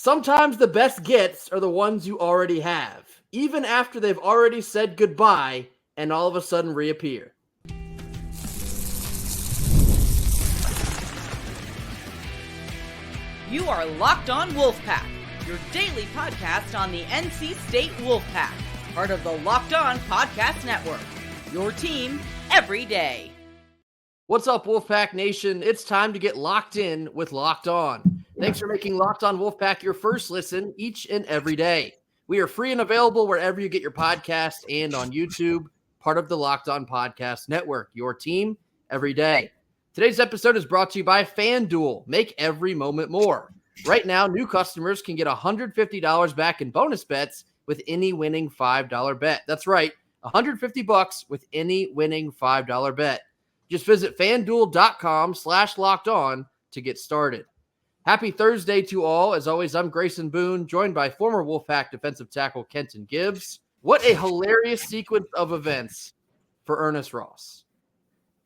Sometimes the best gets are the ones you already have, even after they've already said goodbye and all of a sudden reappear. You are Locked On Wolfpack, your daily podcast on the NC State Wolfpack, part of the Locked On Podcast Network, your team every day. What's up, Wolfpack Nation? It's time to get locked in with Locked On. Thanks for making Locked On Wolfpack your first listen each and every day. We are free and available wherever you get your podcast and on YouTube, part of the Locked On Podcast Network, your team every day. Today's episode is brought to you by FanDuel. Make every moment more. Right now, new customers can get $150 back in bonus bets with any winning $5 bet. That's right, $150 with any winning $5 bet. Just visit FanDuel.com/lockedon to get started. Happy Thursday to all. As always, I'm Grayson Boone, joined by former Wolfpack defensive tackle Kenton Gibbs. What a hilarious sequence of events for Ernest Ross.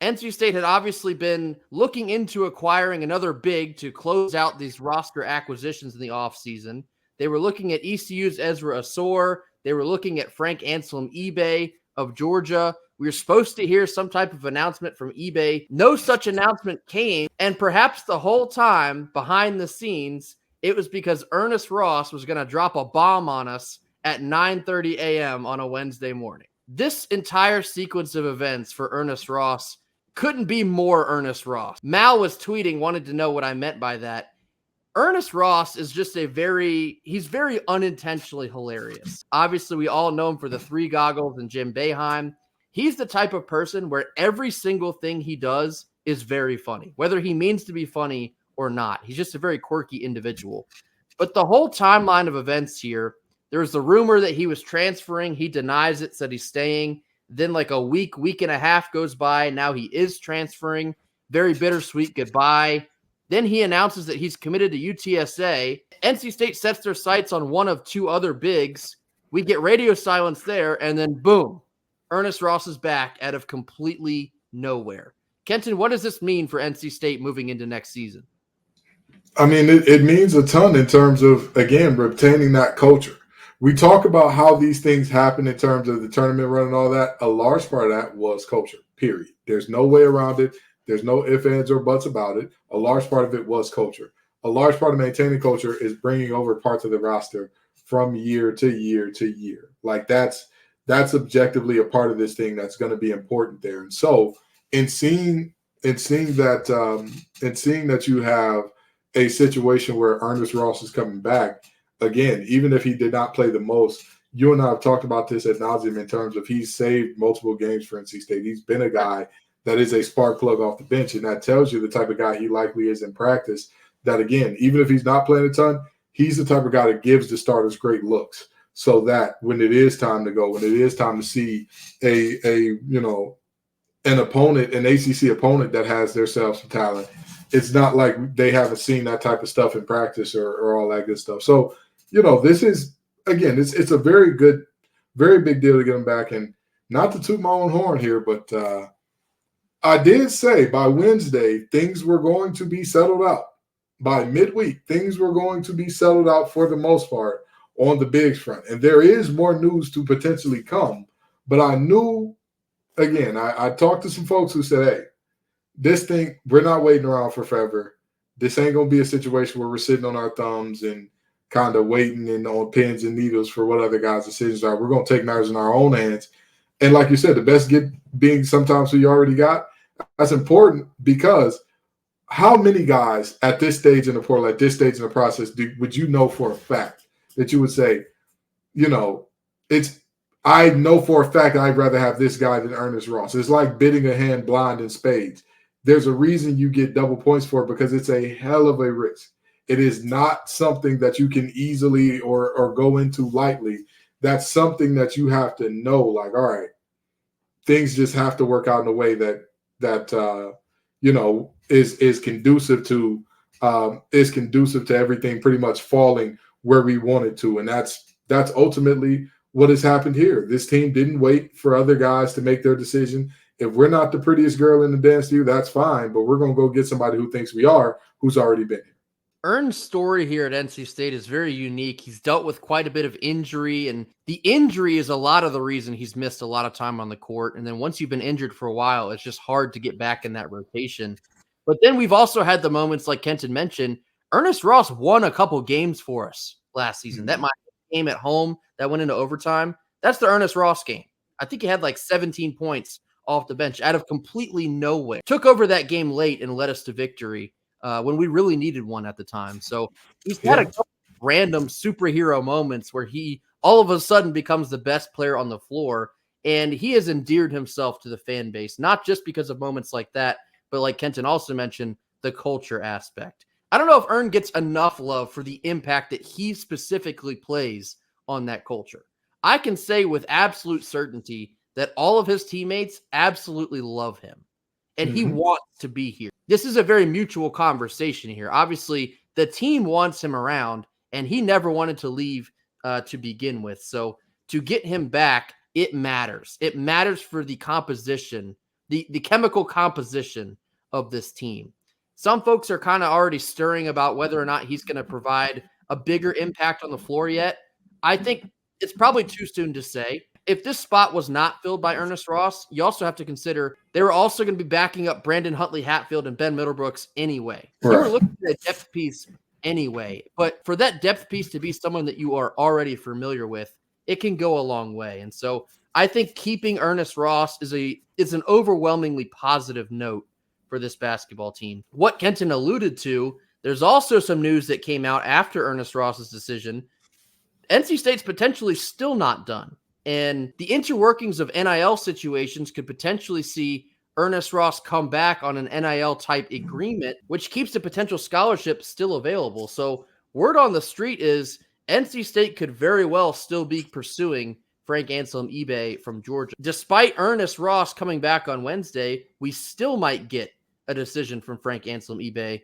NC State had obviously been looking into acquiring another big to close out these roster acquisitions in the offseason. They were looking at ECU's Ezra Asor. They were looking at Frank Anselm eBay of Georgia. We were supposed to hear some type of announcement from eBay. No such announcement came, and perhaps the whole time behind the scenes, it was because Ernest Ross was going to drop a bomb on us at 9:30 a.m. on a Wednesday morning. This entire sequence of events for Ernest Ross couldn't be more Ernest Ross. Mal was tweeting, wanted to know what I meant by that. Ernest Ross is just he's very unintentionally hilarious. Obviously, we all know him for the three goggles and Jim Boeheim. He's the type of person where every single thing he does is very funny, whether he means to be funny or not. He's just a very quirky individual. But the whole timeline of events here, there was the rumor that he was transferring. He denies it, said he's staying. Then like a week and a half goes by. Now he is transferring. Very bittersweet goodbye. Then he announces that he's committed to UTSA. NC State sets their sights on one of two other bigs. We get radio silence there, and then boom, Ernest Ross is back out of completely nowhere. Kenton, what does this mean for NC State moving into next season? I mean, it means a ton in terms of, again, retaining that culture. We talk about how these things happen in terms of the tournament run and all that. A large part of that was culture, period. There's no way around it. There's no ifs, ands, or buts about it. A large part of it was culture. A large part of maintaining culture is bringing over parts of the roster from year to year to year. Like that's objectively a part of this thing that's going to be important there. And so in seeing that you have a situation where Ernest Ross is coming back, again, even if he did not play the most, you and I have talked about this ad nauseum in terms of he's saved multiple games for NC State. He's been a guy that is a spark plug off the bench, and that tells you the type of guy he likely is in practice, that, again, even if he's not playing a ton, he's the type of guy that gives the starters great looks, so that when it is time to go, when it is time to see an opponent, an ACC opponent that has themselves some talent, it's not like they haven't seen that type of stuff in practice or all that good stuff. So, this is, again, it's a very good, very big deal to get him back. And not to toot my own horn here, but I did say by Wednesday things were going to be settled out. By midweek, things were going to be settled out for the most part on the bigs front. And there is more news to potentially come. But I knew, again, I talked to some folks who said, hey, this thing, we're not waiting around for forever. This ain't going to be a situation where we're sitting on our thumbs and kind of waiting and on pins and needles for what other guys' decisions are. We're going to take matters in our own hands. And like you said, the best get being sometimes who you already got, that's important, because how many guys at this stage in the portal, at this stage in the process, would you know for a fact that you would say, I know for a fact I'd rather have this guy than Ernest Ross. It's like bidding a hand blind in spades. There's a reason you get double points for it, because it's a hell of a risk. It is not something that you can easily or go into lightly. That's something that you have to know, like, all right, things just have to work out in a way that is conducive to everything pretty much falling where we want it to. And that's ultimately what has happened here. This team didn't wait for other guys to make their decision. If we're not the prettiest girl in the dance to you, that's fine, but we're going to go get somebody who thinks we are, who's already been here. Ern's story here at NC State is very unique. He's dealt with quite a bit of injury, and the injury is a lot of the reason he's missed a lot of time on the court. And then once you've been injured for a while, it's just hard to get back in that rotation. But then we've also had the moments like Kenton mentioned. Ernest Ross won a couple games for us last season. That Miami game at home that went into overtime, that's the Ernest Ross game. I think he had like 17 points off the bench out of completely nowhere. Took over that game late and led us to victory when we really needed one at the time. So he's had a couple random superhero moments where he all of a sudden becomes the best player on the floor. And he has endeared himself to the fan base, not just because of moments like that, but like Kenton also mentioned, the culture aspect. I don't know if Ern gets enough love for the impact that he specifically plays on that culture. I can say with absolute certainty that all of his teammates absolutely love him, and he wants to be here. This is a very mutual conversation here. Obviously, the team wants him around, and he never wanted to leave to begin with. So to get him back, it matters. It matters for the composition, the chemical composition of this team. Some folks are kind of already stirring about whether or not he's going to provide a bigger impact on the floor yet. I think it's probably too soon to say. If this spot was not filled by Ernest Ross, you also have to consider they were also going to be backing up Brandon Huntley-Hatfield and Ben Middlebrooks anyway. Right. You were looking at a depth piece anyway. But for that depth piece to be someone that you are already familiar with, it can go a long way. And so I think keeping Ernest Ross is an overwhelmingly positive note for this basketball team. What Kenton alluded to, there's also some news that came out after Ernest Ross's decision. NC State's potentially still not done. And the interworkings of NIL situations could potentially see Ernest Ross come back on an NIL type agreement, which keeps the potential scholarship still available. So word on the street is NC State could very well still be pursuing Frank Anselm-Ebay from Georgia. Despite Ernest Ross coming back on Wednesday, we still might get a decision from Frank Anselm-Ebay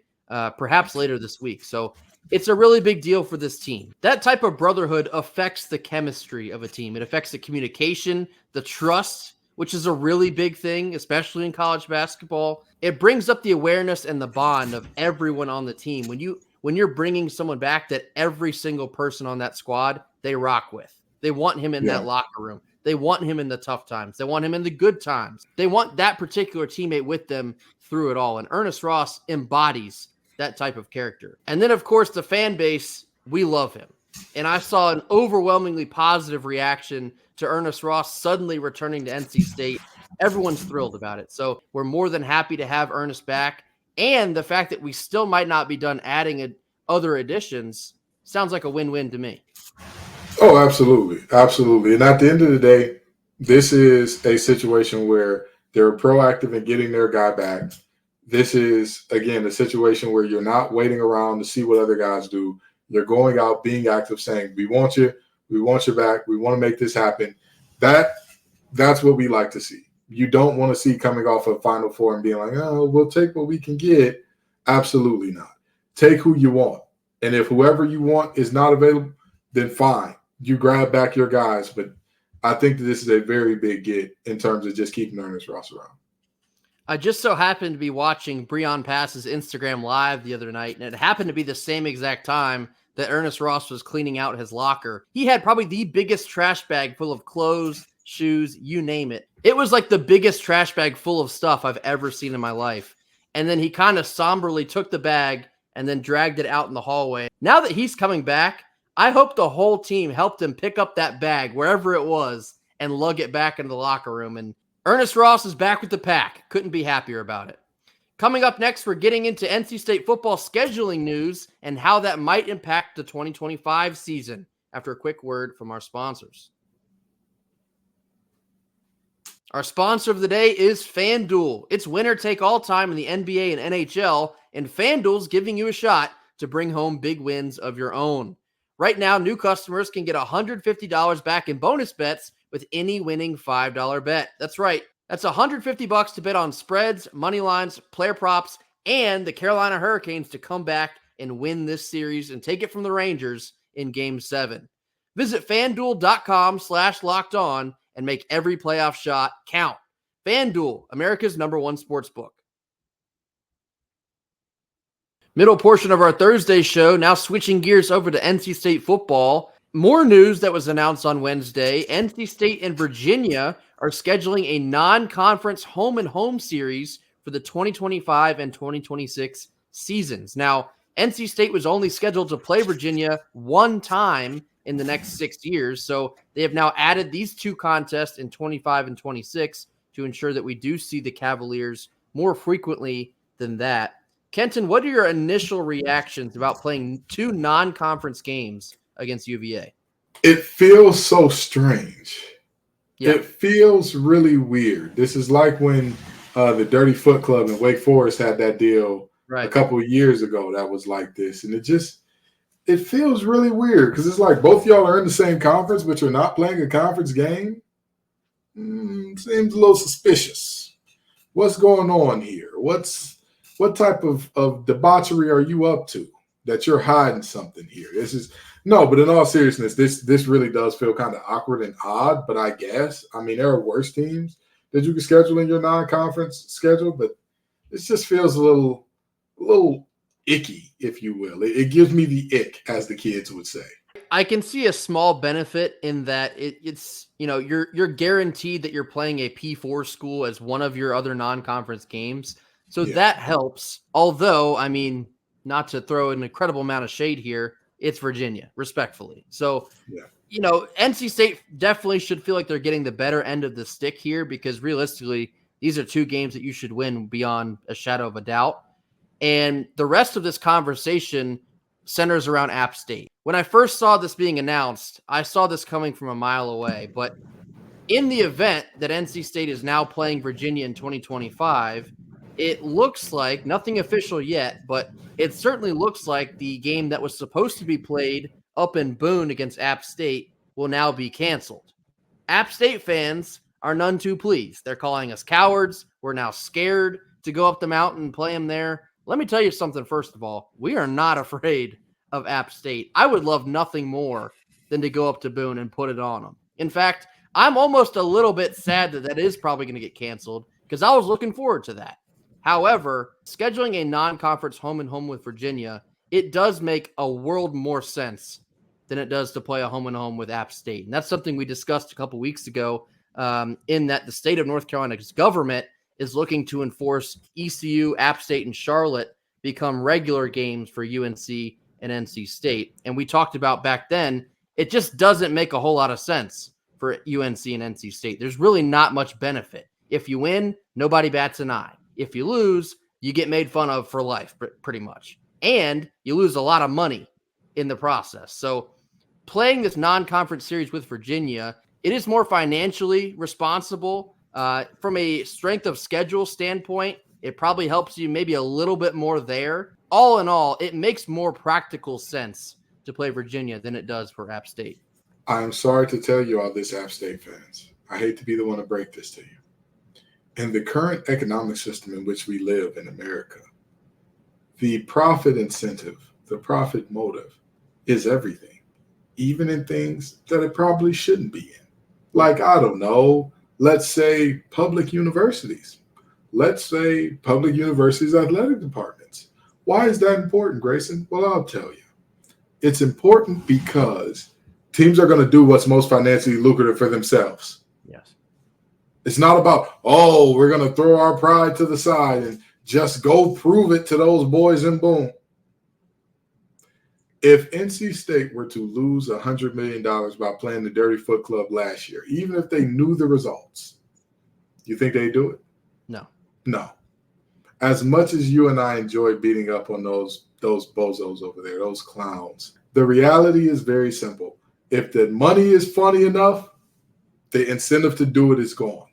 perhaps later this week. So it's a really big deal for this team. That type of brotherhood affects the chemistry of a team. It affects the communication, the trust, which is a really big thing, especially in college basketball. It brings up the awareness and the bond of everyone on the team. When you're bringing someone back that every single person on that squad, they rock with. They want him in that locker room. They want him in the tough times. They want him in the good times. They want that particular teammate with them through it all. And Ernest Ross embodies that type of character. And then, of course, the fan base, we love him. And I saw an overwhelmingly positive reaction to Ernest Ross suddenly returning to NC State. Everyone's thrilled about it. So we're more than happy to have Ernest back. And the fact that we still might not be done adding other additions sounds like a win-win to me. Oh, absolutely. Absolutely. And at the end of the day, this is a situation where they're proactive in getting their guy back. This is, again, a situation where you're not waiting around to see what other guys do. You're going out, being active, saying, we want you back. We want to make this happen. That's what we like to see. You don't want to see coming off a Final Four and being like, oh, we'll take what we can get. Absolutely not. Take who you want. And if whoever you want is not available, then fine. You grab back your guys. But I think that this is a very big get in terms of just keeping Ernest Ross around. I just so happened to be watching Breon Pass's Instagram Live the other night, and it happened to be the same exact time that Ernest Ross was cleaning out his locker. He had probably the biggest trash bag full of clothes, shoes, you name it. It was like the biggest trash bag full of stuff I've ever seen in my life. And then he kind of somberly took the bag and then dragged it out in the hallway. Now that he's coming back, I hope the whole team helped him pick up that bag, wherever it was, and lug it back into the locker room. And Ernest Ross is back with the pack. Couldn't be happier about it. Coming up next, we're getting into NC State football scheduling news and how that might impact the 2025 season after a quick word from our sponsors. Our sponsor of the day is FanDuel. It's winner take all time in the NBA and NHL, and FanDuel's giving you a shot to bring home big wins of your own. Right now, new customers can get $150 back in bonus bets with any winning $5 bet. That's right. That's $150 to bet on spreads, money lines, player props, and the Carolina Hurricanes to come back and win this series and take it from the Rangers in Game 7. Visit FanDuel.com/lockedon and make every playoff shot count. FanDuel, America's #1 sportsbook. Middle portion of our Thursday show, now switching gears over to NC State football. More news that was announced on Wednesday. NC State and Virginia are scheduling a non-conference home-and-home series for the 2025 and 2026 seasons. Now, NC State was only scheduled to play Virginia one time in the next 6 years, so they have now added these two contests in 25 and 26 to ensure that we do see the Cavaliers more frequently than that. Kenton, what are your initial reactions about playing two non-conference games against UVA? It feels so strange. Yeah. It feels really weird. This is like when the Dirty Foot Club in Wake Forest had that deal a couple of years ago that was like this. And it feels really weird because it's like both y'all are in the same conference, but you're not playing a conference game. Seems a little suspicious. What's going on here? What type of debauchery are you up to that you're hiding something here? But in all seriousness, this really does feel kind of awkward and odd, but I guess, there are worse teams that you can schedule in your non-conference schedule, but it just feels a little icky, if you will. It gives me the ick, as the kids would say. I can see a small benefit in that it's you're guaranteed that you're playing a P4 school as one of your other non-conference games. So that helps. Although, not to throw an incredible amount of shade here, it's Virginia, respectfully. So, NC State definitely should feel like they're getting the better end of the stick here because realistically, these are two games that you should win beyond a shadow of a doubt. And the rest of this conversation centers around App State. When I first saw this being announced, I saw this coming from a mile away. But in the event that NC State is now playing Virginia in 2025, it looks like, nothing official yet, but it certainly looks like the game that was supposed to be played up in Boone against App State will now be canceled. App State fans are none too pleased. They're calling us cowards. We're now scared to go up the mountain and play them there. Let me tell you something, first of all. We are not afraid of App State. I would love nothing more than to go up to Boone and put it on them. In fact, I'm almost a little bit sad that is probably going to get canceled because I was looking forward to that. However, scheduling a non-conference home-and-home with Virginia, it does make a world more sense than it does to play a home-and-home with App State. And that's something we discussed a couple weeks ago in that the state of North Carolina's government is looking to enforce ECU, App State, and Charlotte become regular games for UNC and NC State. And we talked about back then, it just doesn't make a whole lot of sense for UNC and NC State. There's really not much benefit. If you win, nobody bats an eye. If you lose, you get made fun of for life, pretty much. And you lose a lot of money in the process. So playing this non-conference series with Virginia, it is more financially responsible. From a strength of schedule standpoint, it probably helps you maybe a little bit more there. All in all, it makes more practical sense to play Virginia than it does for App State. I am sorry to tell you all this, App State fans. I hate to be the one to break this to you. In the current economic system in which we live in America, the profit incentive, the profit motive is everything, even in things that it probably shouldn't be in. Like, I don't know, let's say public universities. Let's say public universities' athletic departments. Why is that important, Grayson? Well, I'll tell you. It's important because teams are going to do what's most financially lucrative for themselves. Yes. It's not about, we're going to throw our pride to the side and just go prove it to those boys in Boone. If NC State were to lose $100 million by playing the Dirty Foot Club last year, even if they knew the results, you think they'd do it? No. As much as you and I enjoy beating up on those bozos over there, those clowns, the reality is very simple. If the money is funny enough, the incentive to do it is gone.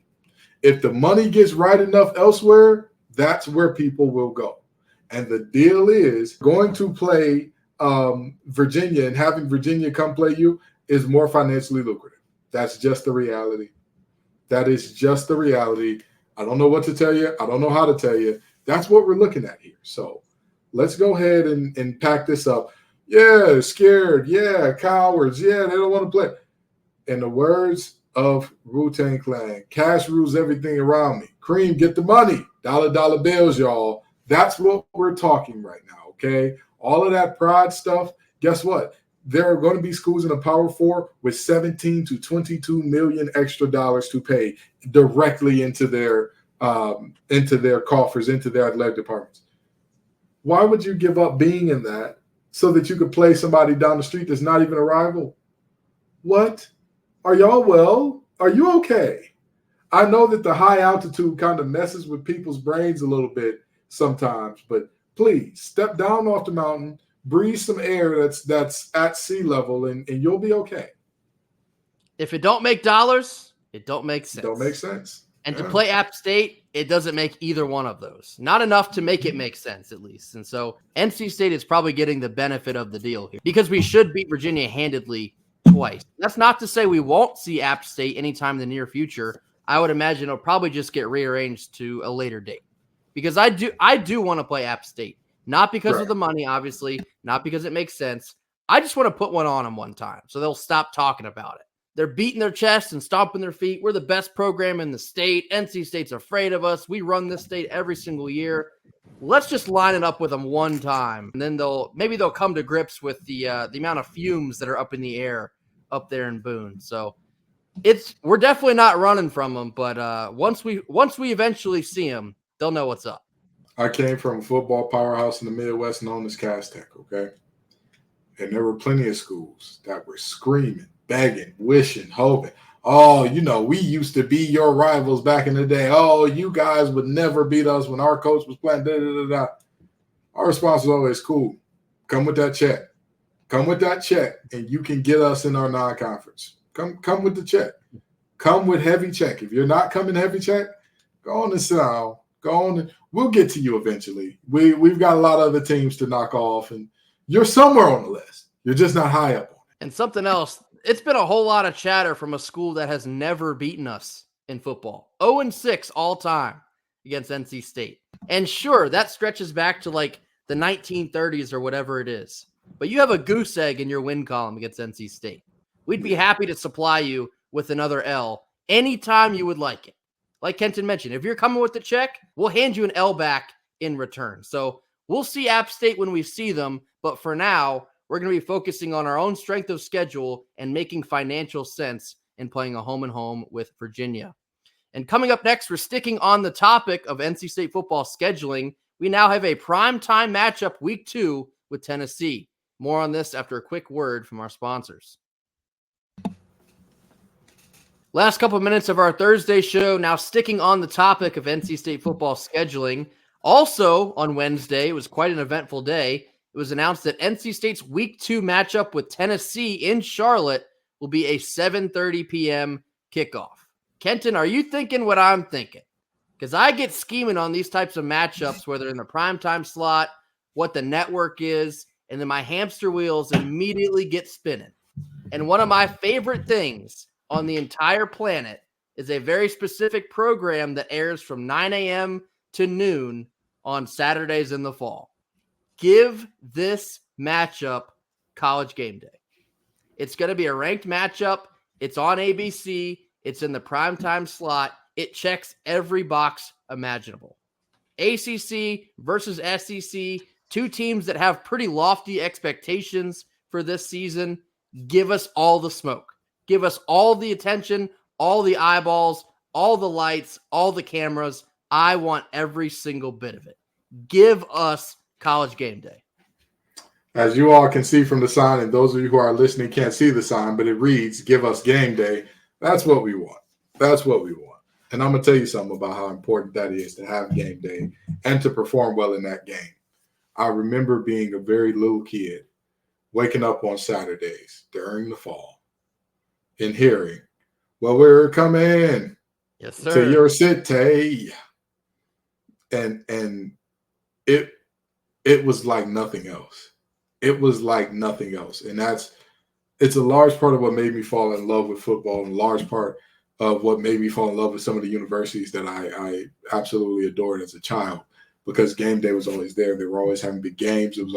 If the money gets right enough elsewhere, that's where people will go. And the deal is going to play Virginia and having Virginia come play you is more financially lucrative. That's just the reality. That is just the reality. I don't know what to tell you. I don't know how to tell you. That's what we're looking at here. So let's go ahead and pack this up. Yeah, scared. Yeah, cowards. Yeah, they don't want to play. In the words of Wu-Tang Clan, cash rules everything around me. Cream, get the money. Dollar bills, y'all. That's what we're talking right now, okay? All of that pride stuff, guess what? There are going to be schools in the Power Four with 17 to 22 million extra dollars to pay directly into their coffers, into their athletic departments. Why would you give up being in that so that you could play somebody down the street that's not even a rival? What? Are y'all well? Are you okay? I know that the high altitude kind of messes with people's brains a little bit sometimes, but please step down off the mountain, breathe some air that's at sea level, and you'll be okay. If it don't make dollars, it don't make sense. Don't make sense. And to play App State, it doesn't make either one of those. Not enough to make it make sense, at least. And so NC State is probably getting the benefit of the deal here because we should beat Virginia handedly twice. That's not to say we won't see App State anytime in the near future. I would imagine it'll probably just get rearranged to a later date because I do want to play App State. Not because of the money, obviously, not because it makes sense. I just want to put one on them one time so they'll stop talking about it. They're beating their chests and stomping their feet. We're the best program in the state. NC State's afraid of us. We run this state every single year. Let's just line it up with them one time, and then maybe they'll come to grips with the amount of fumes that are up in the air up there in Boone. So we're definitely not running from them, but once we eventually see them, they'll know what's up. I came from a football powerhouse in the Midwest known as Cass Tech, okay? And there were plenty of schools that were screaming, begging, wishing, hoping. Oh, we used to be your rivals back in the day. Oh, you guys would never beat us when our coach was playing. Our response was always, cool. Come with that check. Come with that check, and you can get us in our non-conference. Come with the check. Come with heavy check. If you're not coming heavy check, go on and sit down. Go on, and we'll get to you eventually. We've got a lot of other teams to knock off, and you're somewhere on the list. You're just not high up on it. And something else, it's been a whole lot of chatter from a school that has never beaten us in football. 0-6 all time against NC State. And sure, that stretches back to like the 1930s or whatever it is. But you have a goose egg in your win column against NC State. We'd be happy to supply you with another L anytime you would like it. Like Kenton mentioned, if you're coming with the check, we'll hand you an L back in return. So we'll see App State when we see them. But for now, we're going to be focusing on our own strength of schedule and making financial sense in playing a home-and-home with Virginia. And coming up next, we're sticking on the topic of NC State football scheduling. We now have a primetime matchup week 2 with Tennessee. More on this after a quick word from our sponsors. Last couple of minutes of our Thursday show, now sticking on the topic of NC State football scheduling. Also on Wednesday, it was quite an eventful day. It was announced that NC State's Week 2 matchup with Tennessee in Charlotte will be a 7:30 p.m. kickoff. Kenton, are you thinking what I'm thinking? Because I get scheming on these types of matchups, whether in the primetime slot, what the network is, and then my hamster wheels immediately get spinning. And one of my favorite things on the entire planet is a very specific program that airs from 9 a.m. to noon on Saturdays in the fall. Give this matchup College Game Day. It's going to be a ranked matchup. It's on ABC. It's in the primetime slot. It checks every box imaginable. ACC versus SEC, two teams that have pretty lofty expectations for this season. Give us all the smoke. Give us all the attention, all the eyeballs, all the lights, all the cameras. I want every single bit of it. Give us College Game Day. As you all can see from the sign, and those of you who are listening can't see the sign, but it reads, give us game day. That's what we want. That's what we want. And I'm going to tell you something about how important that is to have game day and to perform well in that game. I remember being a very little kid, waking up on Saturdays during the fall and hearing, well, we're coming yes, sir, to your city. And it was like nothing else. It was like nothing else. And it's a large part of what made me fall in love with football, and a large part of what made me fall in love with some of the universities that I absolutely adored as a child, because game day was always there. They were always having big games. It was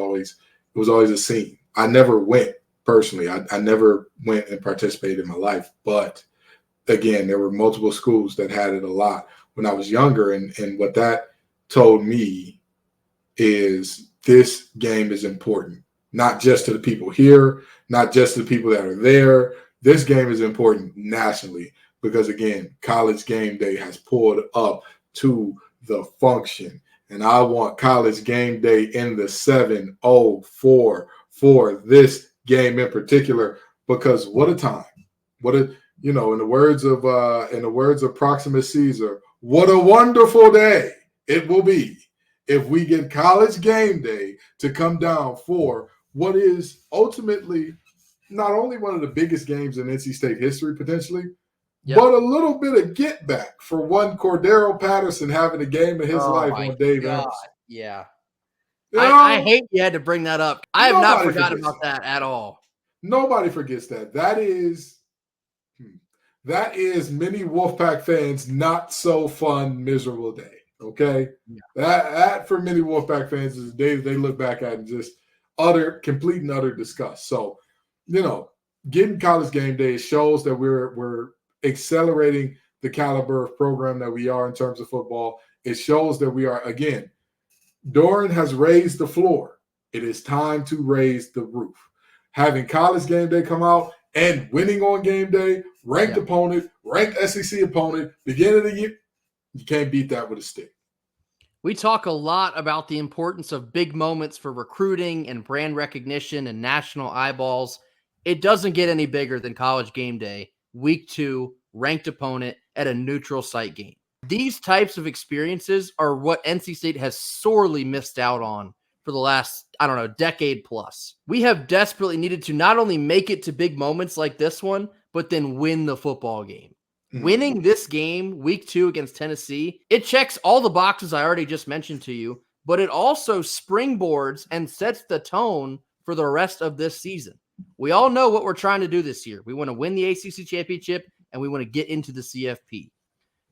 always a scene. I never went personally. I never went and participated in my life. But again, there were multiple schools that had it a lot when I was younger. And what that told me is this game is important, not just to the people here, not just to the people that are there. This game is important nationally because, again, College Game Day has pulled up to the function. And I want College Game Day in the 704 for this game in particular, because what a time. What a, in the words of Proximus Caesar, what a wonderful day it will be if we get College Game Day to come down for what is ultimately not only one of the biggest games in NC State history potentially, but a little bit of get back for one Cordero Patterson having a game of his life on Dave Emerson. Yeah. You I hate you had to bring that up. I have not forgotten about that at all. Nobody forgets that. That is many Wolfpack fans' not so fun, miserable day. Okay? Yeah. That for many Wolfpack fans is a day that they look back at and just complete and utter disgust. So, getting College Game Day shows that we're accelerating the caliber of program that we are in terms of football. It shows that we are, again, Doran has raised the floor. It is time to raise the roof. Having College Game Day come out and winning on game day, ranked opponent, ranked SEC opponent, beginning of the year, you can't beat that with a stick. We talk a lot about the importance of big moments for recruiting and brand recognition and national eyeballs. It doesn't get any bigger than College Game Day, week 2, ranked opponent at a neutral site game. These types of experiences are what NC State has sorely missed out on for the last, decade plus. We have desperately needed to not only make it to big moments like this one, but then win the football game. Mm-hmm. Winning this game, week 2 against Tennessee, it checks all the boxes I already just mentioned to you, but it also springboards and sets the tone for the rest of this season. We all know what we're trying to do this year. We want to win the ACC championship, and we want to get into the CFP.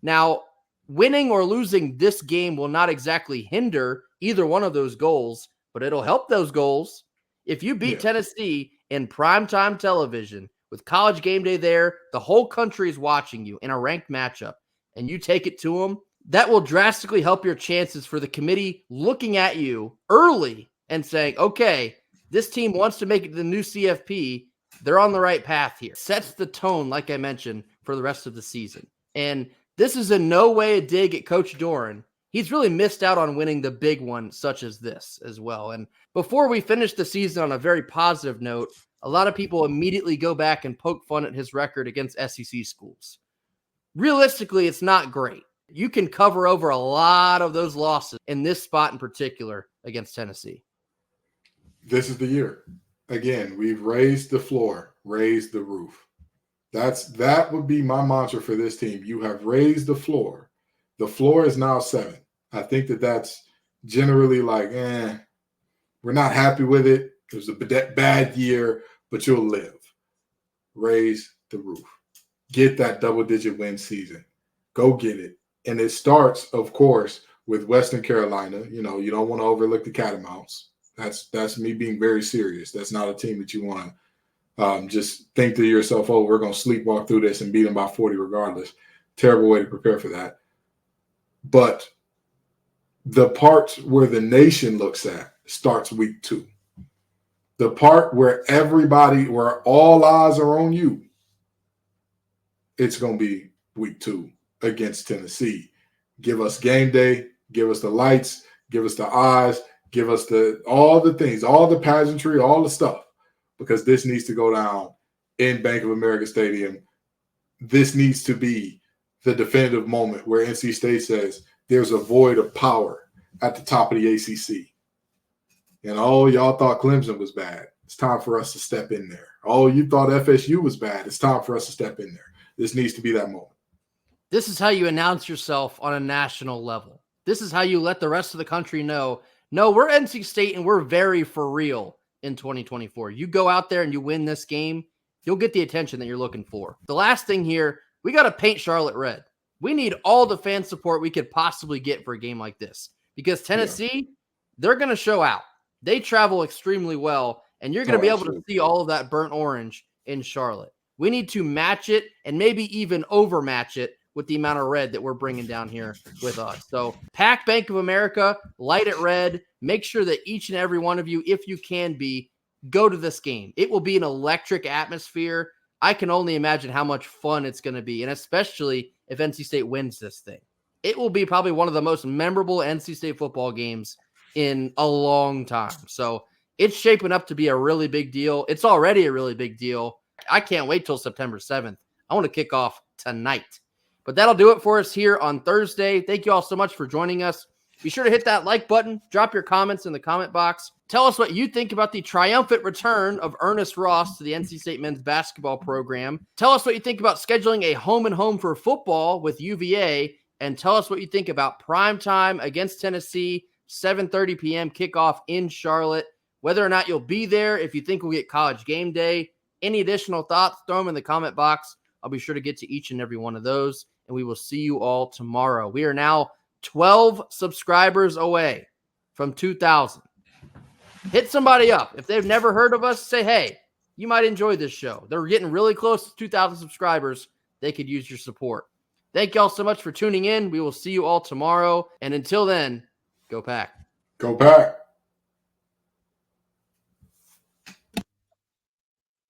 Now, winning or losing this game will not exactly hinder either one of those goals, but it'll help those goals. If you beat Tennessee in primetime television with College Game Day there, the whole country is watching you in a ranked matchup, and you take it to them, that will drastically help your chances for the committee looking at you early and saying, okay, this team wants to make it to the new CFP. They're on the right path here. Sets the tone, like I mentioned, for the rest of the season. And this is in no way a dig at Coach Doran. He's really missed out on winning the big one such as this as well. And before we finish the season on a very positive note, a lot of people immediately go back and poke fun at his record against SEC schools. Realistically, it's not great. You can cover over a lot of those losses in this spot in particular against Tennessee. This is the year. Again, we've raised the floor, raised the roof. That would be my mantra for this team. You have raised the floor. The floor is now 7. I think that's generally like, we're not happy with it. It was a bad year, but you'll live. Raise the roof. Get that double-digit win season. Go get it. And it starts, of course, with Western Carolina. You don't want to overlook the Catamounts. That's me being very serious. That's not a team that you want to just think to yourself, oh, we're going to sleepwalk through this and beat them by 40 regardless. Terrible way to prepare for that. But the part where the nation looks at starts week 2. The part where where all eyes are on you, it's going to be week 2 against Tennessee. Give us game day, give us the lights, give us the eyes, give us all the things, all the pageantry, all the stuff, because this needs to go down in Bank of America Stadium. This needs to be the definitive moment where NC State says there's a void of power at the top of the ACC. And y'all thought Clemson was bad. It's time for us to step in there. Oh, you thought FSU was bad. It's time for us to step in there. This needs to be that moment. This is how you announce yourself on a national level. This is how you let the rest of the country know, no, we're NC State and we're very for real in 2024. You go out there and you win this game, you'll get the attention that you're looking for. The last thing here, we got to paint Charlotte red. We need all the fan support we could possibly get for a game like this because Tennessee, they're going to show out. They travel extremely well, and you're going to be able to see all of that burnt orange in Charlotte. We need to match it and maybe even overmatch it with the amount of red that we're bringing down here with us. So pack Bank of America, light it red. Make sure that each and every one of you, if you can be, go to this game. It will be an electric atmosphere. I can only imagine how much fun it's going to be, and especially if NC State wins this thing. It will be probably one of the most memorable NC State football games in a long time. So it's shaping up to be a really big deal. It's already a really big deal. I can't wait till September 7th. I want to kick off tonight. But that'll do it for us here on Thursday. Thank you all so much for joining us. Be sure to hit that like button. Drop your comments in the comment box. Tell us what you think about the triumphant return of Ernest Ross to the NC State men's basketball program. Tell us what you think about scheduling a home and home for football with UVA. And tell us what you think about primetime against Tennessee, 7:30 p.m. kickoff in Charlotte. Whether or not you'll be there, if you think we'll get College Game Day. Any additional thoughts, throw them in the comment box. I'll be sure to get to each and every one of those. And we will see you all tomorrow. We are now 12 subscribers away from 2,000. Hit somebody up. If they've never heard of us, say, hey, you might enjoy this show. They're getting really close to 2,000 subscribers. They could use your support. Thank you all so much for tuning in. We will see you all tomorrow. And until then, go Pack. Go Pack.